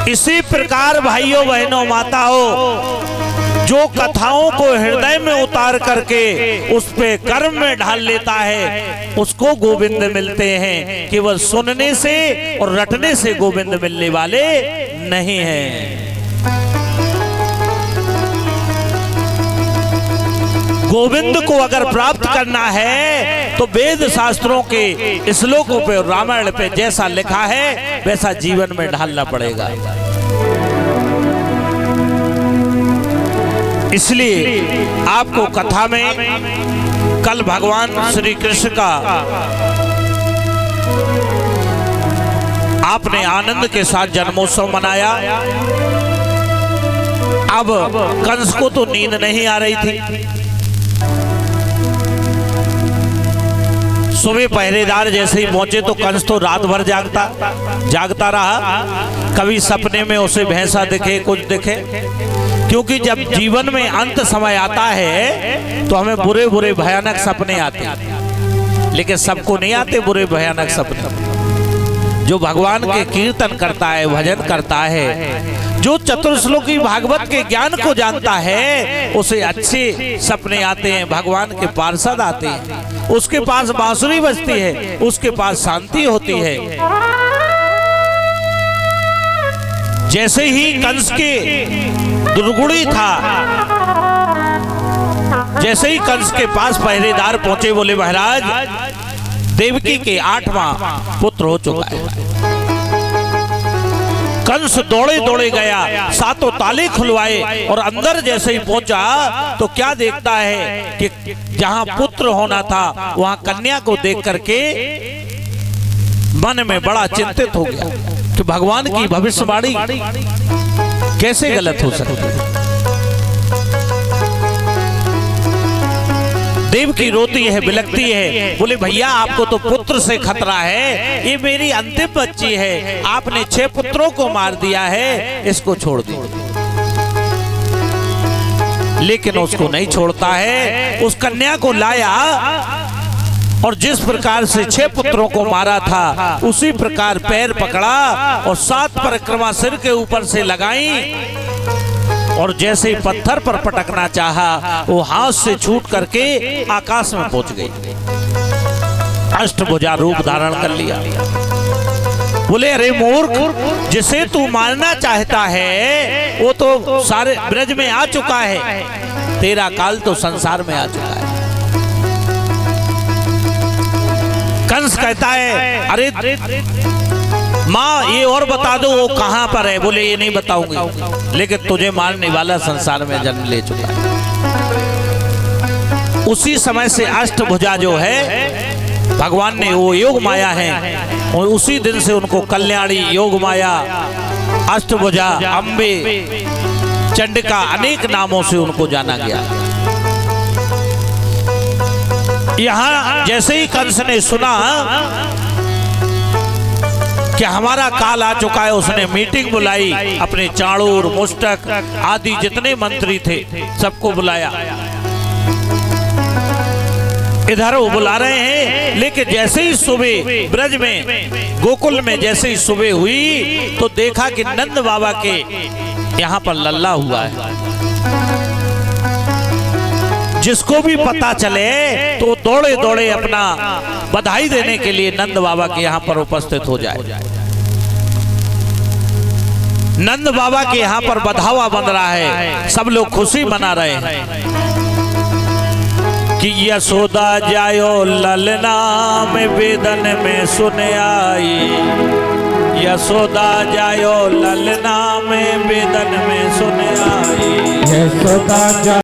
इसी प्रकार भाइयों बहनों माताओं, जो कथाओं को हृदय में उतार करके उस पे कर्म में ढाल लेता है, उसको गोविंद मिलते हैं। केवल सुनने से और रटने से गोविंद मिलने वाले नहीं हैं। गोविंद को अगर प्राप्त करना है तो वेद शास्त्रों के श्लोकों पे और रामायण पे जैसा लिखा है वैसा जीवन में ढालना पड़ेगा। इसलिए आपको कथा में कल भगवान श्री कृष्ण का आपने आनंद के साथ जन्मोत्सव मनाया। अब कंस को तो नींद नहीं आ रही थी। सुबह पहरेदार जैसे ही पहुंचे तो कंस तो रात भर जागता रहा। कभी सपने में उसे भैंसा दिखे, कुछ दिखे, क्योंकि जब जीवन में अंत समय आता है तो हमें बुरे बुरे भयानक सपने आते हैं, लेकिन सबको नहीं आते बुरे भयानक सपने। जो भगवान के कीर्तन करता है, भजन करता है, जो चतुर्श्लोकी भागवत के ज्ञान को जानता है, उसे अच्छे सपने आते हैं। भगवान के पार्षद आते हैं, उसके पास बांसुरी बजती है, उसके पास शांति होती है। जैसे ही कंस के दुर्गुणी था, जैसे ही कंस के पास पहरेदार पहुंचे, बोले महाराज देवकी के 8वां पुत्र हो चुका है। कंस दौड़े दौड़े गया, सातों ताले खुलवाए और अंदर जैसे ही पहुंचा तो क्या देखता है कि जहां पुत्र होना था वहां कन्या को देख करके मन में बड़ा चिंतित हो गया कि भगवान की भविष्यवाणी कैसे गलत हो सकती है। देवकी रोती है, बिलखती है, बोले भैया आपको तो पुत्र से खतरा है, ये मेरी अंतिम बच्ची है, आपने 6 पुत्रों को मार दिया है, इसको छोड़ दो। लेकिन उसको नहीं छोड़ता है, उस कन्या को लाया और जिस प्रकार से 6 पुत्रों को मारा था उसी प्रकार पैर पकड़ा और 7 परिक्रमा सिर के ऊपर से लगाई और जैसे ही पत्थर पर पटकना चाहा वो हाथ से छूट करके आकाश में पहुंच गई। अष्टभुजा रूप धारण कर लिया। बोले अरे मूर्ख, जिसे तू मारना चाहता है वो तो सारे ब्रज में आ चुका है, तेरा काल तो संसार में आ चुका है। कंस कहता है अरे माँ ये और बता दो वो कहां पर है। बोले ये नहीं बताऊंगी, लेकिन तुझे मारने वाला संसार में जन्म ले चुका है। उसी समय से अष्टभुजा जो है भगवान ने वो योग माया है, और उसी दिन से उनको कल्याणी, योग माया, अष्टभुजा, अम्बे, चंडिका अनेक नामों से उनको जाना गया। यहाँ जैसे ही कंस ने सुना कि हमारा काल आ चुका है, उसने मीटिंग बुलाई, अपने चाणूर, मुष्टक आदि जितने मंत्री थे सबको बुलाया। इधर वो बुला रहे हैं, लेकिन जैसे ही सुबह ब्रज में गोकुल में जैसे ही सुबह हुई तो देखा कि नंद बाबा के यहाँ पर लल्ला हुआ है। जिसको भी पता चले तो दौड़े दौड़े अपना बधाई देने के लिए नंद बाबा के यहाँ पर उपस्थित हो जाए। नंद बाबा के यहाँ पर बधावा बन रहा है, सब लोग खुशी मना रहे हैं कि यशोदा जायो ललना में वेदन में सुन आई, यशोदा जायो ललना में वेदन में सुन आई, यशोदा